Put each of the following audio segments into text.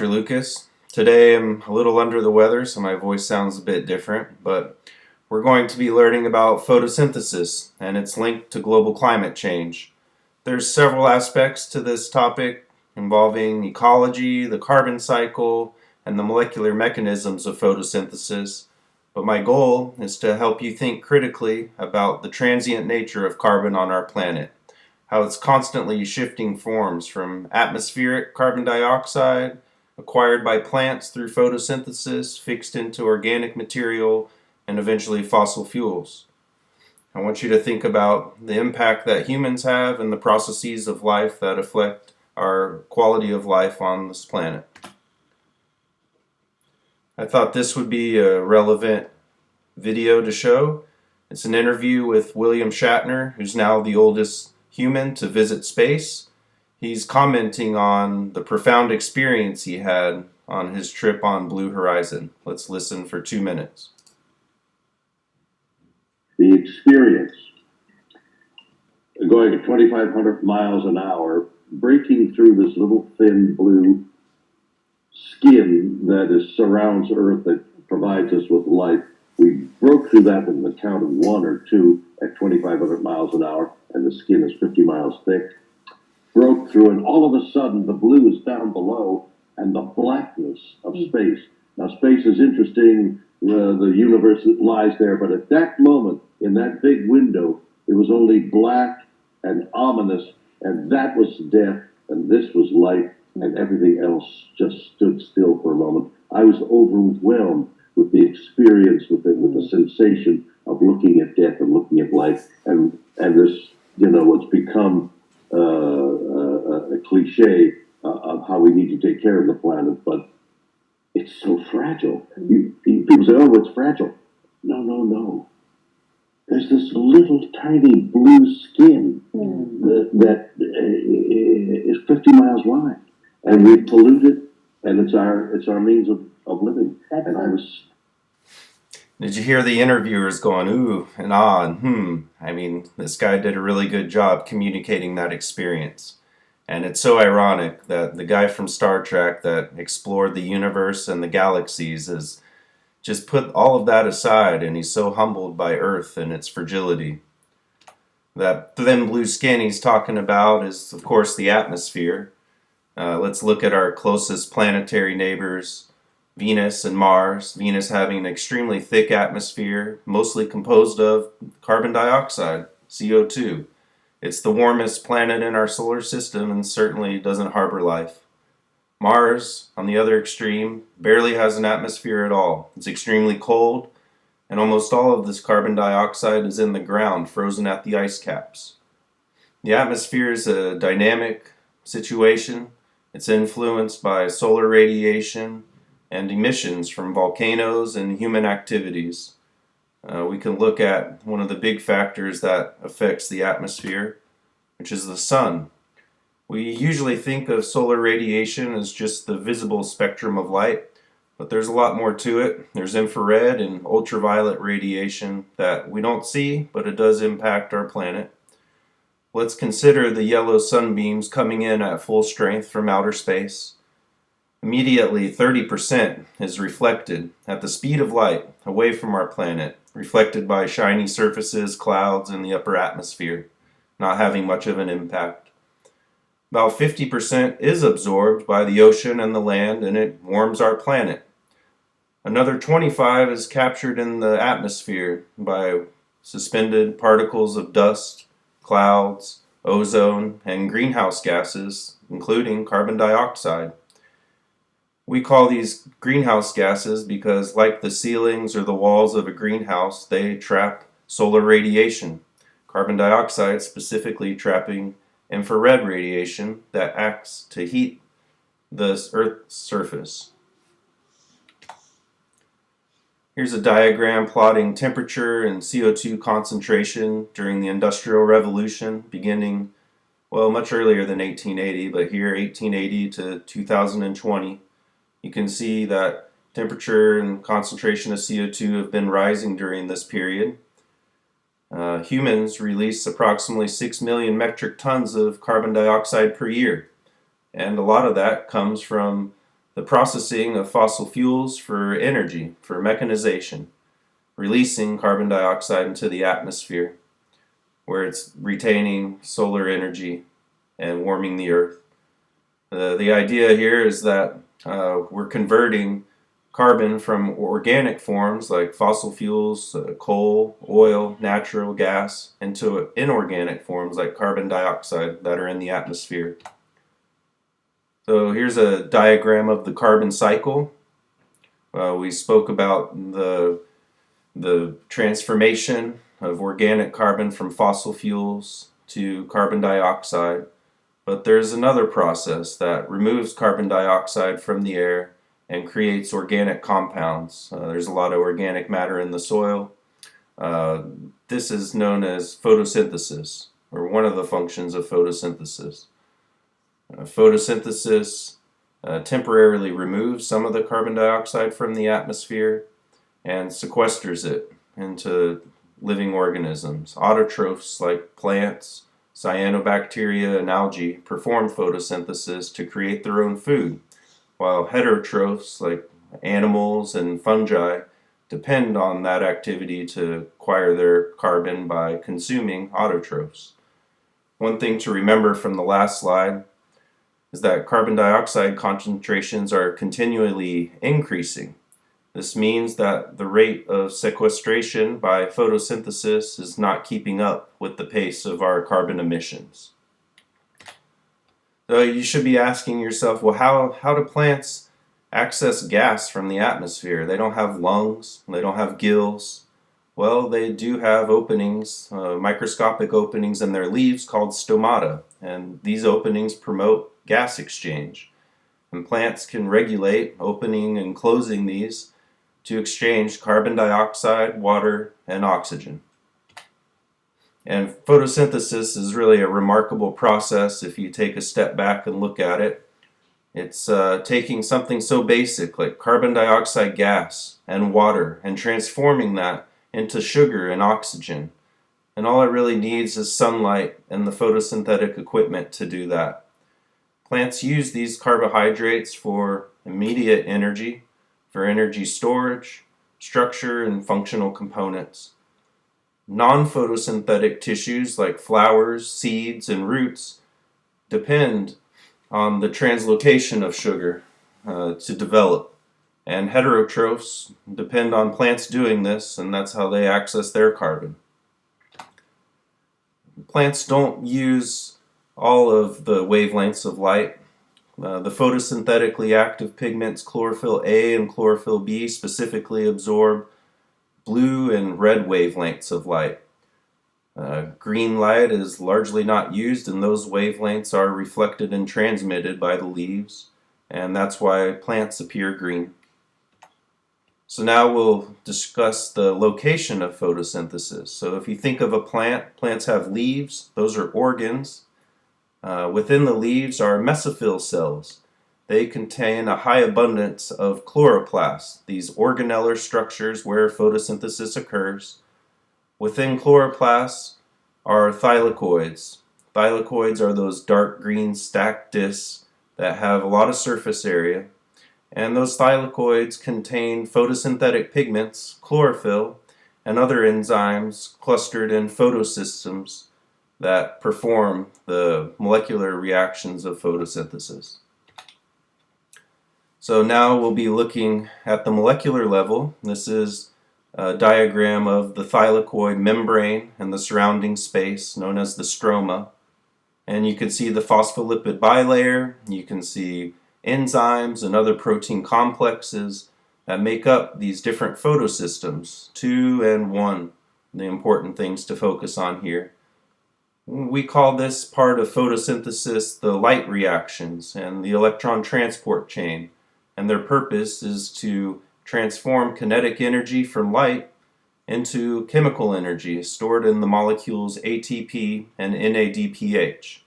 Lucas. Today I'm a little under the weather, so my voice sounds a bit different, but we're going to be learning about photosynthesis and its link to global climate change. There's several aspects to this topic involving ecology, the carbon cycle, and the molecular mechanisms of photosynthesis, but my goal is to help you think critically about the transient nature of carbon on our planet, how it's constantly shifting forms from atmospheric carbon dioxide acquired by plants through photosynthesis, fixed into organic material, and eventually fossil fuels. I want you to think about the impact that humans have and the processes of life that affect our quality of life on this planet. I thought this would be a relevant video to show. It's an interview with William Shatner, who's now the oldest human to visit space. He's commenting on the profound experience he had on his trip on Blue Horizon. Let's listen for 2 minutes. The experience going at 2,500 miles an hour, breaking through this little thin blue skin that surrounds Earth, that provides us with life. We broke through that with a count of 1 or 2 at 2,500 miles an hour, and the skin is 50 miles thick. Broke through, and all of a sudden the blue is down below and the blackness of space. Now, space is interesting, the universe lies there, but at that moment, in that big window, it was only black and ominous, and that was death, and this was light, and everything else just stood still for a moment. I was overwhelmed with the experience, with the sensation of looking at death and looking at life, and this, what's become a cliche of how we need to take care of the planet, but it's so fragile. People say, "Oh, it's fragile." No. There's this little tiny blue skin that is 50 miles wide, and we pollute it, and it's our means of living. And I was. Did you hear the interviewers going ooh and ah and I mean, this guy did a really good job communicating that experience. And it's so ironic that the guy from Star Trek that explored the universe and the galaxies has just put all of that aside, and he's so humbled by Earth and its fragility. That thin blue skin he's talking about is, of course, the atmosphere. Let's look at our closest planetary neighbors, Venus and Mars. Venus having an extremely thick atmosphere, mostly composed of carbon dioxide, CO2. It's the warmest planet in our solar system and certainly doesn't harbor life. Mars, on the other extreme, barely has an atmosphere at all. It's extremely cold, and almost all of this carbon dioxide is in the ground, frozen at the ice caps. The atmosphere is a dynamic situation. It's influenced by solar radiation and emissions from volcanoes and human activities. We can look at one of the big factors that affects the atmosphere, which is the sun. We usually think of solar radiation as just the visible spectrum of light, but there's a lot more to it. There's infrared and ultraviolet radiation that we don't see, but it does impact our planet. Let's consider the yellow sunbeams coming in at full strength from outer space. Immediately, 30% is reflected at the speed of light away from our planet, reflected by shiny surfaces, clouds, and the upper atmosphere, not having much of an impact. About 50% is absorbed by the ocean and the land, and it warms our planet. Another 25% is captured in the atmosphere by suspended particles of dust, clouds, ozone, and greenhouse gases, including carbon dioxide. We call these greenhouse gases because, like the ceilings or the walls of a greenhouse, they trap solar radiation. Carbon dioxide specifically trapping infrared radiation that acts to heat the Earth's surface. Here's a diagram plotting temperature and CO2 concentration during the Industrial Revolution, beginning, much earlier than 1880, but here 1880 to 2020. You can see that temperature and concentration of CO2 have been rising during this period. Humans release approximately 6 million metric tons of carbon dioxide per year, and a lot of that comes from the processing of fossil fuels for energy, for mechanization, releasing carbon dioxide into the atmosphere, where it's retaining solar energy and warming the earth. The idea here is that we're converting carbon from organic forms like fossil fuels, coal, oil, natural gas, into inorganic forms like carbon dioxide that are in the atmosphere. So here's a diagram of the carbon cycle. We spoke about the transformation of organic carbon from fossil fuels to carbon dioxide. But there's another process that removes carbon dioxide from the air and creates organic compounds. There's a lot of organic matter in the soil. This is known as photosynthesis, or one of the functions of photosynthesis. Photosynthesis temporarily removes some of the carbon dioxide from the atmosphere and sequesters it into living organisms. Autotrophs like plants, cyanobacteria, and algae perform photosynthesis to create their own food, while heterotrophs like animals and fungi depend on that activity to acquire their carbon by consuming autotrophs. One thing to remember from the last slide is that carbon dioxide concentrations are continually increasing. This means that the rate of sequestration by photosynthesis is not keeping up with the pace of our carbon emissions. So you should be asking yourself, well, how do plants access gas from the atmosphere? They don't have lungs, they don't have gills. Well, they do have openings, microscopic openings in their leaves called stomata, and these openings promote gas exchange. And plants can regulate opening and closing these to exchange carbon dioxide, water, and oxygen. And photosynthesis is really a remarkable process if you take a step back and look at it. It's taking something so basic like carbon dioxide gas and water and transforming that into sugar and oxygen. And all it really needs is sunlight and the photosynthetic equipment to do that. Plants use these carbohydrates for immediate energy, for energy storage, structure, and functional components. Non-photosynthetic tissues like flowers, seeds, and roots depend on the translocation of sugar to develop. And heterotrophs depend on plants doing this, and that's how they access their carbon. Plants don't use all of the wavelengths of light. The photosynthetically active pigments chlorophyll A and chlorophyll B specifically absorb blue and red wavelengths of light. Green light is largely not used, and those wavelengths are reflected and transmitted by the leaves, and that's why plants appear green. So now we'll discuss the location of photosynthesis. So if you think of a plant, plants have leaves, those are organs. Within the leaves are mesophyll cells. They contain a high abundance of chloroplasts, these organellar structures where photosynthesis occurs. Within chloroplasts are thylakoids. Thylakoids are those dark green stacked discs that have a lot of surface area. And those thylakoids contain photosynthetic pigments, chlorophyll, and other enzymes clustered in photosystems that perform the molecular reactions of photosynthesis. So now we'll be looking at the molecular level. This is a diagram of the thylakoid membrane and the surrounding space known as the stroma. And you can see the phospholipid bilayer, you can see enzymes and other protein complexes that make up these different photosystems, 2 and 1, the important things to focus on here. We call this part of photosynthesis the light reactions and the electron transport chain, and their purpose is to transform kinetic energy from light into chemical energy stored in the molecules ATP and NADPH.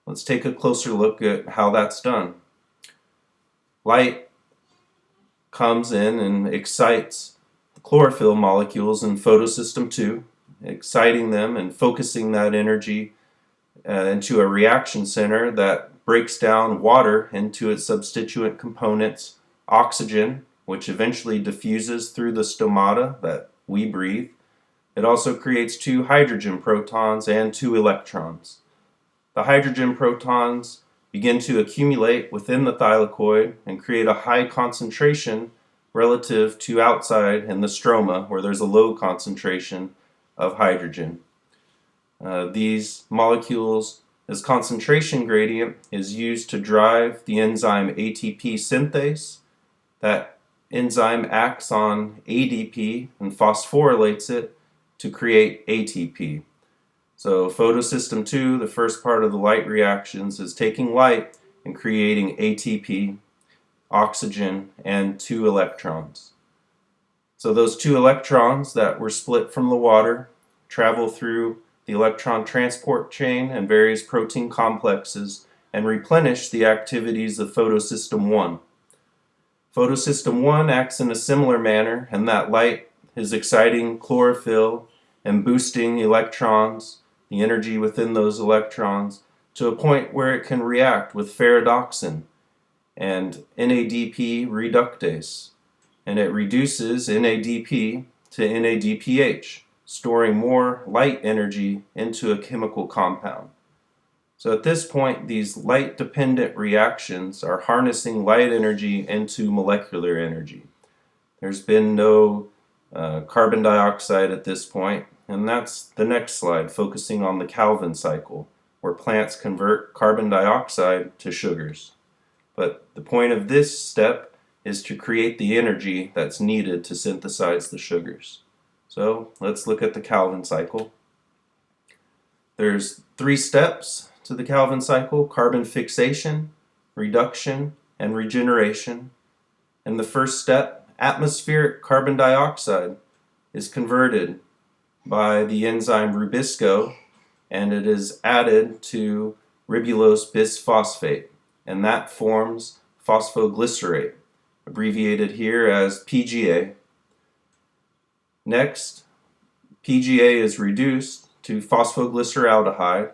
Let's take a closer look at how that's done. Light comes in and excites the chlorophyll molecules in photosystem 2, exciting them and focusing that energy into a reaction center that breaks down water into its substituent components, oxygen, which eventually diffuses through the stomata that we breathe. It also creates 2 hydrogen protons and 2 electrons. The hydrogen protons begin to accumulate within the thylakoid and create a high concentration relative to outside in the stroma, where there's a low concentration of hydrogen. These molecules, this concentration gradient is used to drive the enzyme ATP synthase. That enzyme acts on ADP and phosphorylates it to create ATP. So photosystem 2, the first part of the light reactions, is taking light and creating ATP, oxygen, and 2 electrons. So those 2 electrons that were split from the water travel through the electron transport chain and various protein complexes and replenish the activities of photosystem 1. Photosystem 1 acts in a similar manner, and that light is exciting chlorophyll and boosting electrons, the energy within those electrons, to a point where it can react with ferredoxin and NADP reductase, and it reduces NADP to NADPH, storing more light energy into a chemical compound. So at this point, these light-dependent reactions are harnessing light energy into molecular energy. There's been no carbon dioxide at this point, and that's the next slide, focusing on the Calvin cycle, where plants convert carbon dioxide to sugars. But the point of this step is to create the energy that's needed to synthesize the sugars. So let's look at the Calvin cycle. There's 3 steps to the Calvin cycle: carbon fixation, reduction, and regeneration. In the first step, atmospheric carbon dioxide is converted by the enzyme rubisco, and it is added to ribulose bisphosphate, and that forms phosphoglycerate, abbreviated here as PGA. Next, PGA is reduced to phosphoglyceraldehyde,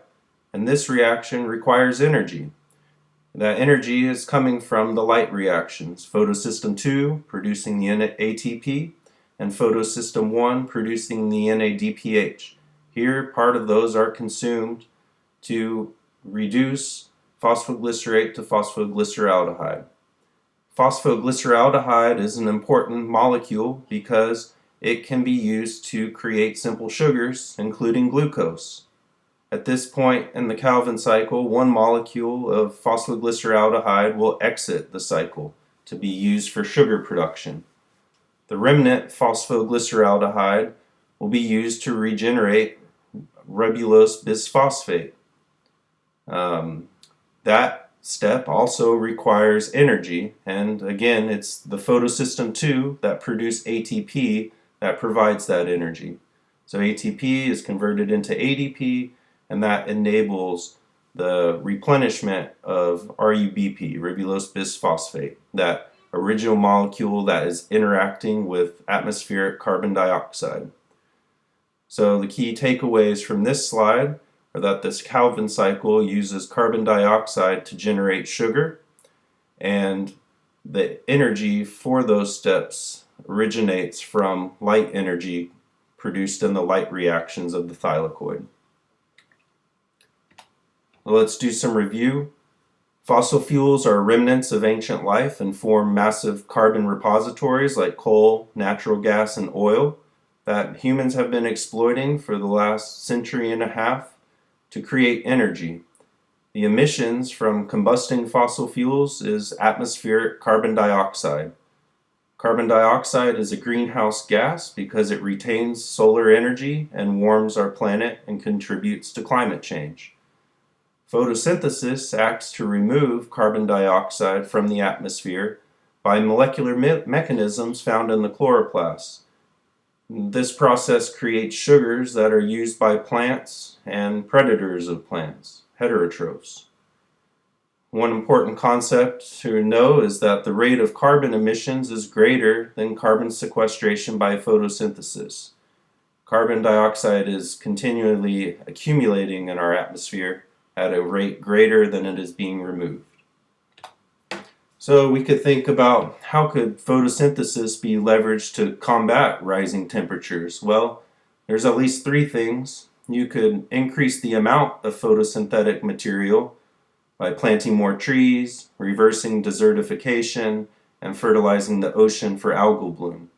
and this reaction requires energy. That energy is coming from the light reactions, photosystem 2 producing the ATP, and photosystem 1 producing the NADPH. Here, part of those are consumed to reduce phosphoglycerate to phosphoglyceraldehyde. Phosphoglyceraldehyde is an important molecule because it can be used to create simple sugars, including glucose. At this point in the Calvin cycle, 1 molecule of phosphoglyceraldehyde will exit the cycle to be used for sugar production. The remnant phosphoglyceraldehyde will be used to regenerate ribulose bisphosphate. That step also requires energy, and again, it's the photosystem 2 that produce ATP that provides that energy. So ATP is converted into ADP, and that enables the replenishment of RUBP, ribulose bisphosphate, that original molecule that is interacting with atmospheric carbon dioxide. So the key takeaways from this slide are that this Calvin cycle uses carbon dioxide to generate sugar, and the energy for those steps originates from light energy produced in the light reactions of the thylakoid. Let's do some review. Fossil fuels are remnants of ancient life and form massive carbon repositories like coal, natural gas, and oil that humans have been exploiting for the last century and a half to create energy. The emissions from combusting fossil fuels is atmospheric carbon dioxide. Carbon dioxide is a greenhouse gas because it retains solar energy and warms our planet and contributes to climate change. Photosynthesis acts to remove carbon dioxide from the atmosphere by molecular mechanisms found in the chloroplast. This process creates sugars that are used by plants and predators of plants, heterotrophs. One important concept to know is that the rate of carbon emissions is greater than carbon sequestration by photosynthesis. Carbon dioxide is continually accumulating in our atmosphere at a rate greater than it is being removed. So we could think about how could photosynthesis be leveraged to combat rising temperatures? Well, there's at least three things. You could increase the amount of photosynthetic material by planting more trees, reversing desertification, and fertilizing the ocean for algal bloom.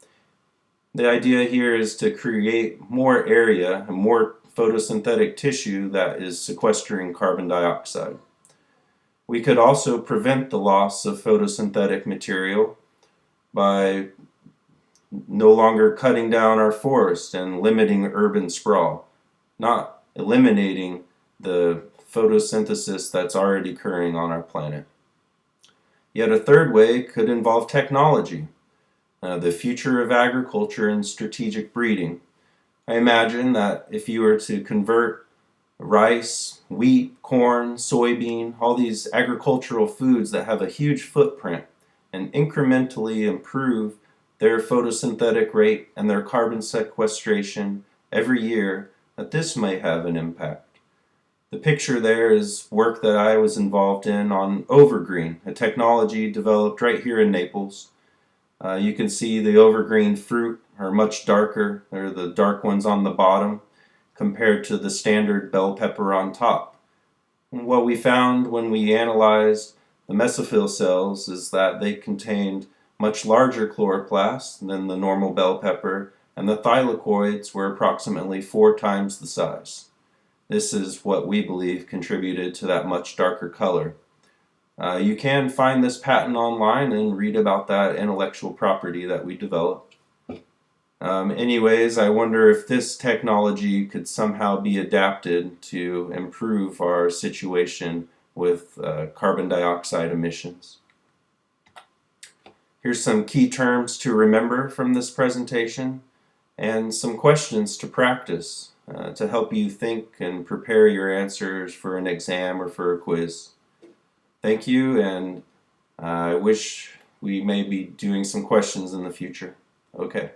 The idea here is to create more area and more photosynthetic tissue that is sequestering carbon dioxide. We could also prevent the loss of photosynthetic material by no longer cutting down our forest and limiting urban sprawl, not eliminating the photosynthesis that's already occurring on our planet. Yet a third way could involve technology, the future of agriculture and strategic breeding. I imagine that if you were to convert rice, wheat, corn, soybean, all these agricultural foods that have a huge footprint, and incrementally improve their photosynthetic rate and their carbon sequestration every year, that this may have an impact. The picture there is work that I was involved in on overgreen, a technology developed right here in Naples. You can see the overgreen fruit are much darker. They're the dark ones on the bottom compared to the standard bell pepper on top. And what we found when we analyzed the mesophyll cells is that they contained much larger chloroplasts than the normal bell pepper, and the thylakoids were approximately 4 times the size. This is what we believe contributed to that much darker color. You can find this patent online and read about that intellectual property that we developed. Anyways, I wonder if this technology could somehow be adapted to improve our situation with carbon dioxide emissions. Here's some key terms to remember from this presentation and some questions to practice to help you think and prepare your answers for an exam or for a quiz. Thank you, and I wish we may be doing some questions in the future. Okay.